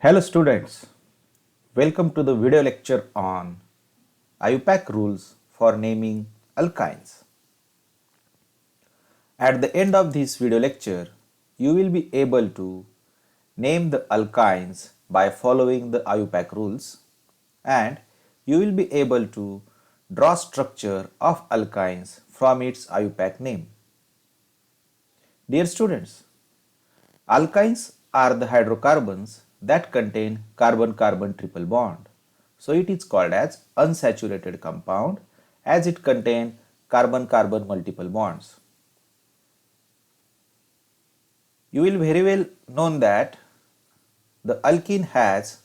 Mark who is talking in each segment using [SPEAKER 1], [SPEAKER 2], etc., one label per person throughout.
[SPEAKER 1] Hello students, welcome to the video lecture on IUPAC rules for naming alkynes. At the end of this video lecture, you will be able to name the alkynes by following the IUPAC rules, and you will be able to draw structure of alkynes from its IUPAC name. Dear students, alkynes are the hydrocarbons that contain carbon-carbon triple bond. So it is called as unsaturated compound as it contains carbon-carbon multiple bonds. You will very well know that the alkene has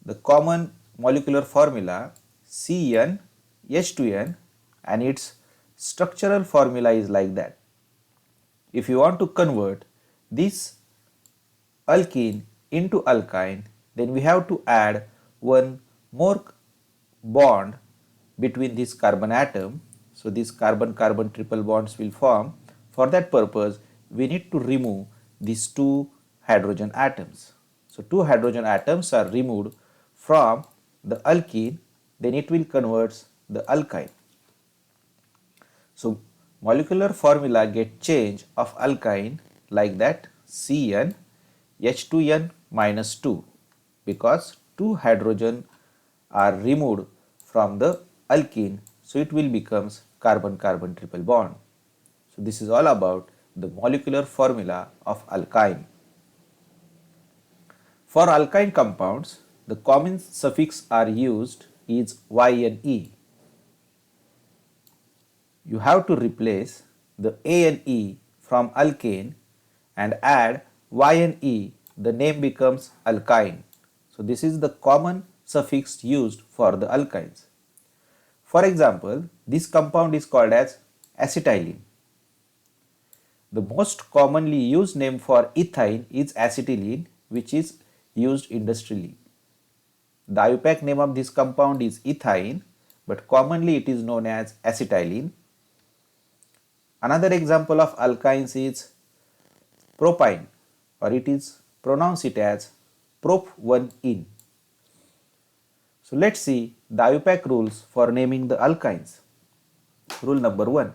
[SPEAKER 1] the common molecular formula CnH2n and its structural formula is like that. If you want to convert this alkene into alkyne, then we have to add one more bond between this carbon atom. So these carbon-carbon triple bonds will form. For that purpose, we need to remove these two hydrogen atoms. So two hydrogen atoms are removed from the alkene, then it will convert the alkyne. So molecular formula get change of alkyne like that Cn H2n minus 2 because two hydrogen are removed from the alkene, so it will becomes carbon-carbon triple bond. So this is all about the molecular formula of alkyne. For alkyne compounds, the common suffix are used is YnE. You have to replace the ANE from alkane and add YnE, the name becomes alkyne. So this is the common suffix used for the alkynes. For example, this compound is called as acetylene. The most commonly used name for ethyne is acetylene, which is used industrially. The IUPAC name of this compound is ethyne, but commonly it is known as acetylene. Another example of alkynes is propyne, or it is pronounced it as prop1-ene. So let's see the IUPAC rules for naming the alkynes. Rule number 1.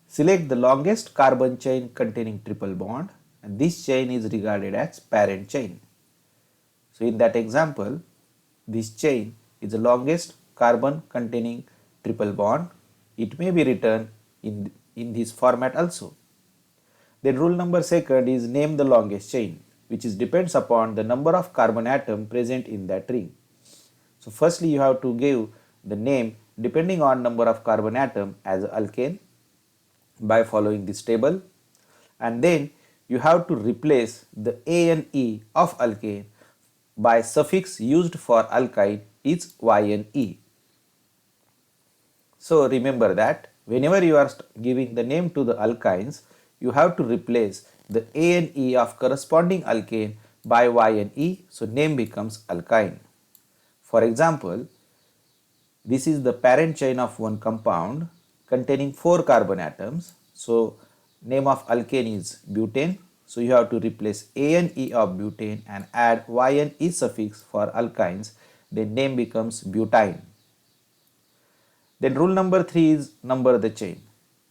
[SPEAKER 1] Select the longest carbon chain containing triple bond, and this chain is regarded as parent chain. So in that example, this chain is the longest carbon containing triple bond. It may be written in this format also. Then rule number 2 is name the longest chain, which is depends upon the number of carbon atom present in that ring. So firstly you have to give the name depending on number of carbon atom as alkane by following this table, and then you have to replace the ANE of alkane by suffix used for alkyne is YnE. So remember that whenever you are giving the name to the alkynes, you have to replace the ANE of corresponding alkane by YnE, so name becomes alkyne. For example, this is the parent chain of one compound containing 4 carbon atoms. So name of alkane is butane. So you have to replace ANE of butane and add YnE suffix for alkynes. Then name becomes butyne. Then rule number 3 is number the chain.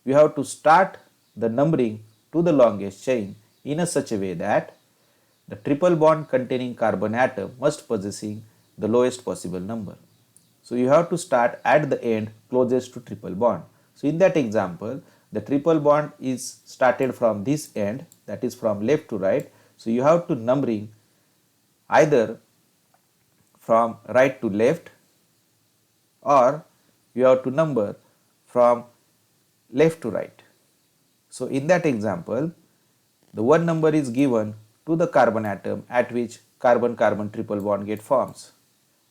[SPEAKER 1] You have to start the numbering to the longest chain in a such a way that the triple bond containing carbon atom must possessing the lowest possible number. So you have to start at the end closest to triple bond. So in that example, the triple bond is started from this end, that is from left to right. So you have to numbering either from right to left, or you have to number from left to right. So in that example, the one number is given to the carbon atom at which carbon-carbon triple bond get forms.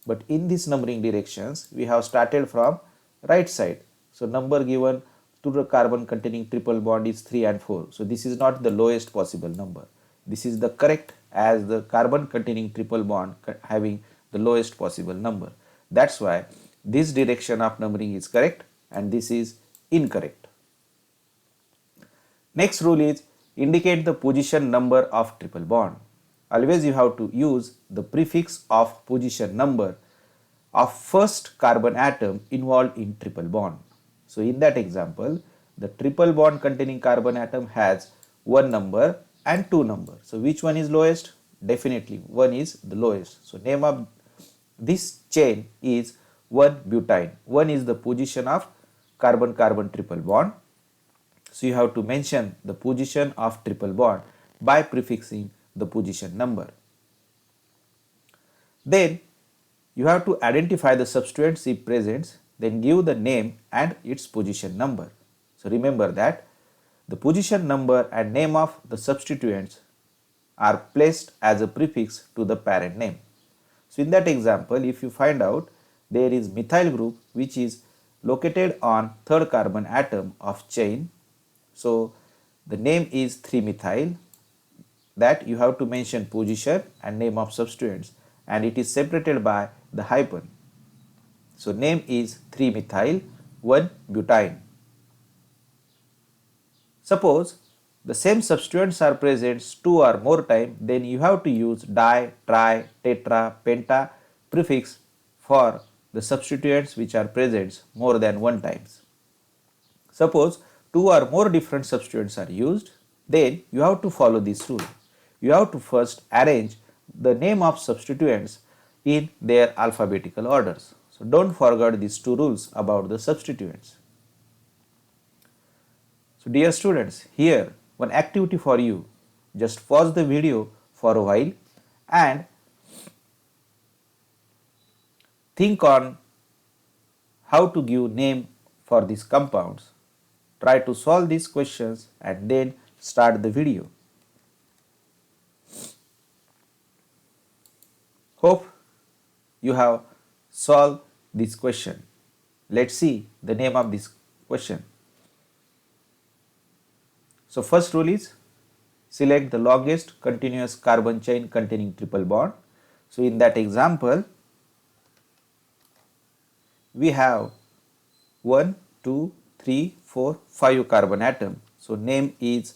[SPEAKER 1] But in this numbering directions, we have started from right side. So number given to the carbon containing triple bond is 3 and 4. So this is not the lowest possible number. This is the correct as the carbon containing triple bond having the lowest possible number. That's why this direction of numbering is correct and this is incorrect. Next rule is indicate the position number of triple bond. always you have to use the prefix of position number of first carbon atom involved in triple bond. So in that example, the triple bond containing carbon atom has one number and two number. So which one is lowest? Definitely one is the lowest. So name of this chain is 1-butyne. 1 is the position of carbon-carbon triple bond. So you have to mention the position of triple bond by prefixing the position number. Then you have to identify the substituents if present, then give the name and its position number. So remember that the position number and name of the substituents are placed as a prefix to the parent name. So in that example, if you find out there is methyl group which is located on third carbon atom of chain, so the name is 3-methyl, that you have to mention position and name of substituents, and it is separated by the hyphen. So name is 3-methyl 1-butyne. Suppose the same substituents are present 2 or more times, then you have to use di, tri, tetra, penta prefix for the substituents which are present more than one times. Suppose 2 or more different substituents are used, then you have to follow this rule. You have to first arrange the name of substituents in their alphabetical orders. So don't forget these two rules about the substituents. So dear students, here one activity for you. Just pause the video for a while and think on how to give name for these compounds. Try to solve these questions and then start the video. Hope you have solved this question. Let's see the name of this question. So first rule is select the longest continuous carbon chain containing triple bond. So in that example, we have 1, 2, 3, 4, 5 carbon atom. So name is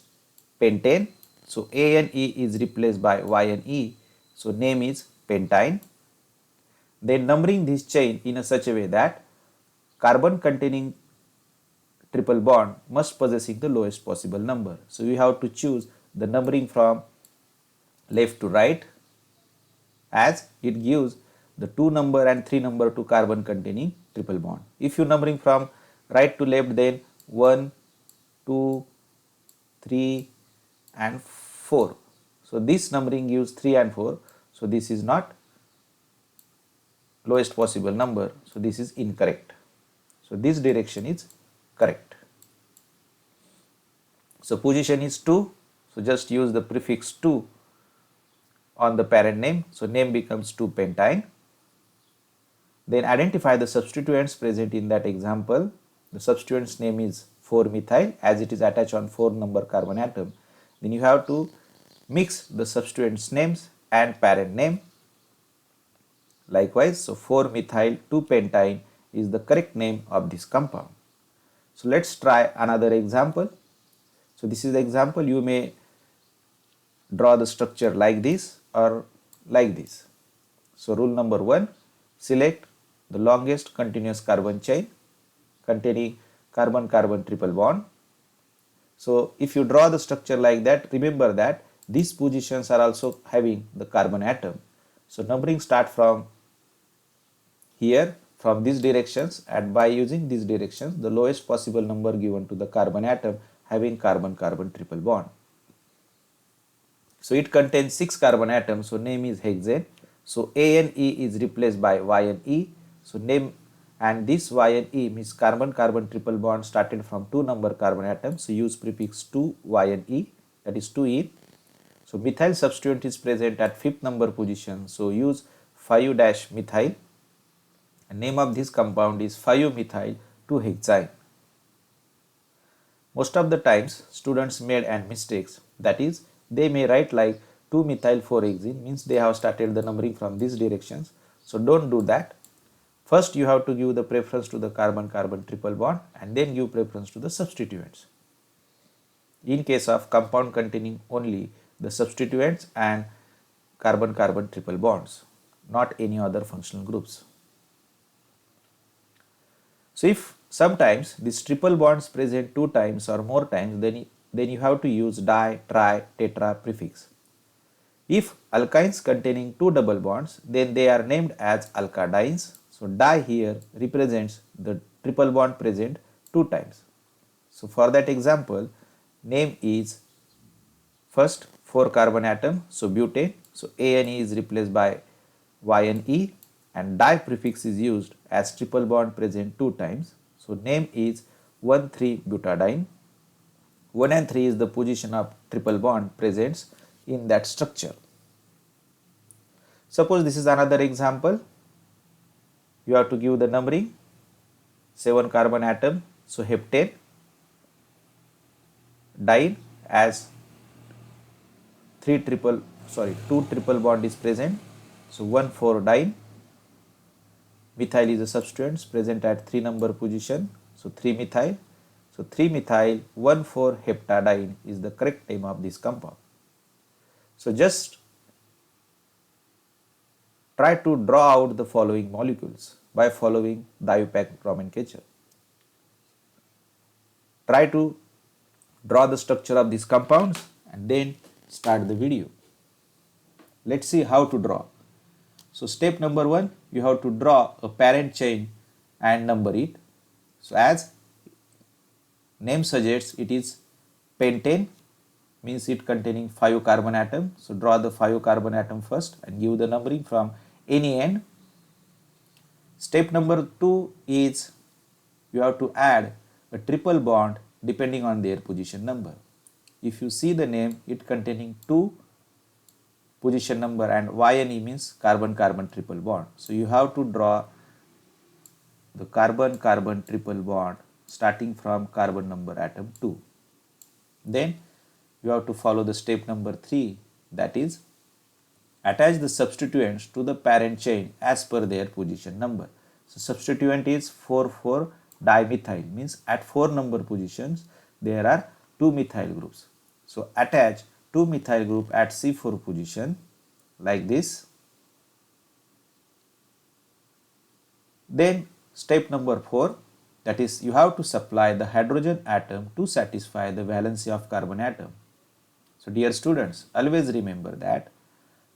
[SPEAKER 1] pentane. So A and E is replaced by Y and E. So name is pentyne. Then numbering this chain in such a way that carbon containing triple bond must possessing the lowest possible number. So we have to choose the numbering from left to right, as it gives the 2 number and 3 number to carbon containing triple bond. If you numbering from right to left, then 1, 2, 3 and 4. So this numbering gives 3 and 4. So this is not lowest possible number. So this is incorrect. So this direction is correct. So position is 2. So just use the prefix 2 on the parent name. So name becomes 2-pentyne. Then identify the substituents present in that example. The substituent's name is 4-methyl as it is attached on 4 number carbon atom. Then you have to mix the substituents names and parent name. Likewise, so 4-methyl 2-pentyne is the correct name of this compound. So let's try another example. So this is the example. You may draw the structure like this or like this. So rule number 1, select the longest continuous carbon chain containing carbon-carbon triple bond. So if you draw the structure like that, remember that these positions are also having the carbon atom. So numbering start from here, from these directions, and by using these directions, the lowest possible number given to the carbon atom having carbon-carbon triple bond. So it contains 6 carbon atoms, so name is hexane. So A and E is replaced by Y and E. So name, and this Y and E means carbon-carbon triple bond started from 2 number carbon atoms. So use prefix 2 Y and E, that is 2E. So methyl substituent is present at 5th number position. So use 5-methyl. And name of this compound is 5-methyl 2-hexane. Most of the times students made an mistakes, that is they may write like 2-methyl 4-hexene, means they have started the numbering from these directions. So don't do that. First you have to give the preference to the carbon-carbon triple bond and then give preference to the substituents. In case of compound containing only the substituents and carbon-carbon triple bonds, not any other functional groups. So if sometimes these triple bonds present 2 times or more times, then you have to use di, tri, tetra prefix. If alkynes containing 2 double bonds, then they are named as alkadines. So di here represents the triple bond present 2 times. So for that example, name is first 4 carbon atom, so butane. So A and E is replaced by Y and E, and di prefix is used as triple bond present 2 times. So name is 1,3-butadiene. 1 and 3 is the position of triple bond presents in that structure. Suppose this is another example. You have to give the numbering. 7 carbon atom, so heptane. Diene as 2 triple bond is present, so 1,4-diene. Methyl is a substituent present at 3 number position, so 3-methyl. So 3-methyl 1,4-heptadiene is the correct name of this compound. So just try to draw out the following molecules by following the IUPAC nomenclature. Try to draw the structure of these compounds and then start the video. Let's see how to draw. So step number 1, you have to draw a parent chain and number it. So as name suggests, it is pentane, means it containing 5 carbon atom. So draw the 5 carbon atom first and give the numbering from any end. Step number 2 is you have to add a triple bond depending on their position number. If you see the name, it containing 2 position number and Y and E means carbon-carbon triple bond. So you have to draw the carbon-carbon triple bond starting from carbon number atom 2. Then you have to follow the step number 3, that is attach the substituents to the parent chain as per their position number. So substituent is 4,4-dimethyl, means at 4 number positions there are 2 methyl groups. So attach 2 methyl group at C4 position like this. Then step number 4, that is you have to supply the hydrogen atom to satisfy the valency of carbon atom. So dear students, always remember that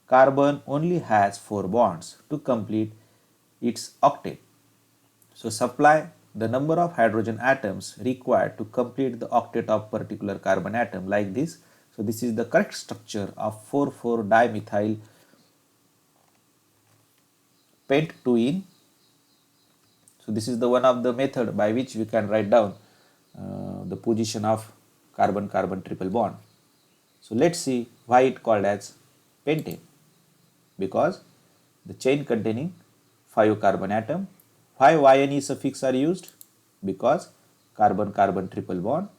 [SPEAKER 1] carbon only has 4 bonds to complete its octet. So supply the number of hydrogen atoms required to complete the octet of particular carbon atom like this. So this is the correct structure of 4,4-dimethyl pent-2-ene. So this is the one of the method by which we can write down the position of carbon-carbon triple bond. So let's see why it called as pentane. Because the chain containing 5 carbon atom. Why Y and E suffix are used? Because carbon-carbon triple bond.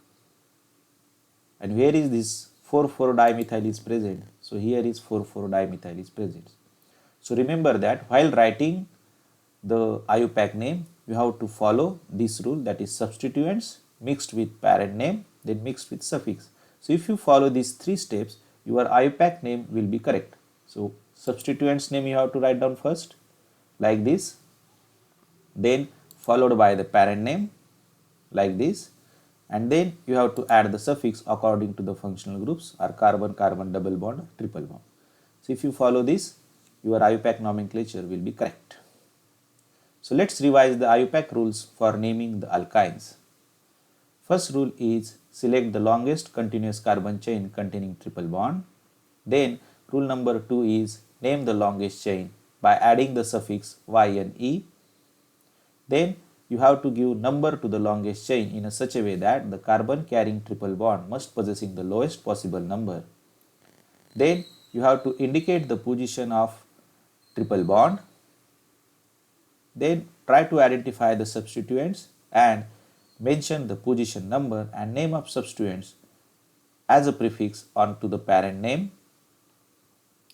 [SPEAKER 1] And where is this 4,4-dimethyl is present? So here is 4,4-dimethyl is present. So remember that while writing the IUPAC name, you have to follow this rule, that is substituents mixed with parent name, then mixed with suffix. So if you follow these 3 steps, your IUPAC name will be correct. So substituents name you have to write down first like this, then followed by the parent name like this, and then you have to add the suffix according to the functional groups or carbon-carbon double bond, triple bond. So if you follow this, your IUPAC nomenclature will be correct. So let's revise the IUPAC rules for naming the alkynes. First rule is select the longest continuous carbon chain containing triple bond. Then rule number 2 is name the longest chain by adding the suffix Y and E. Then you have to give number to the longest chain in such a way that the carbon carrying triple bond must possessing the lowest possible number. Then you have to indicate the position of triple bond. Then try to identify the substituents and mention the position number and name of substituents as a prefix onto the parent name.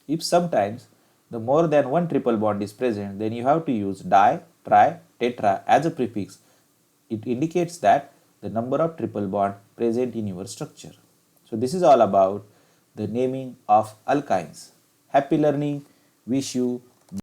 [SPEAKER 1] If sometimes the more than one triple bond is present, then you have to use di, tri, tetra as a prefix. It indicates that the number of triple bond present in your structure. So this is all about the naming of alkynes. Happy learning. Wish you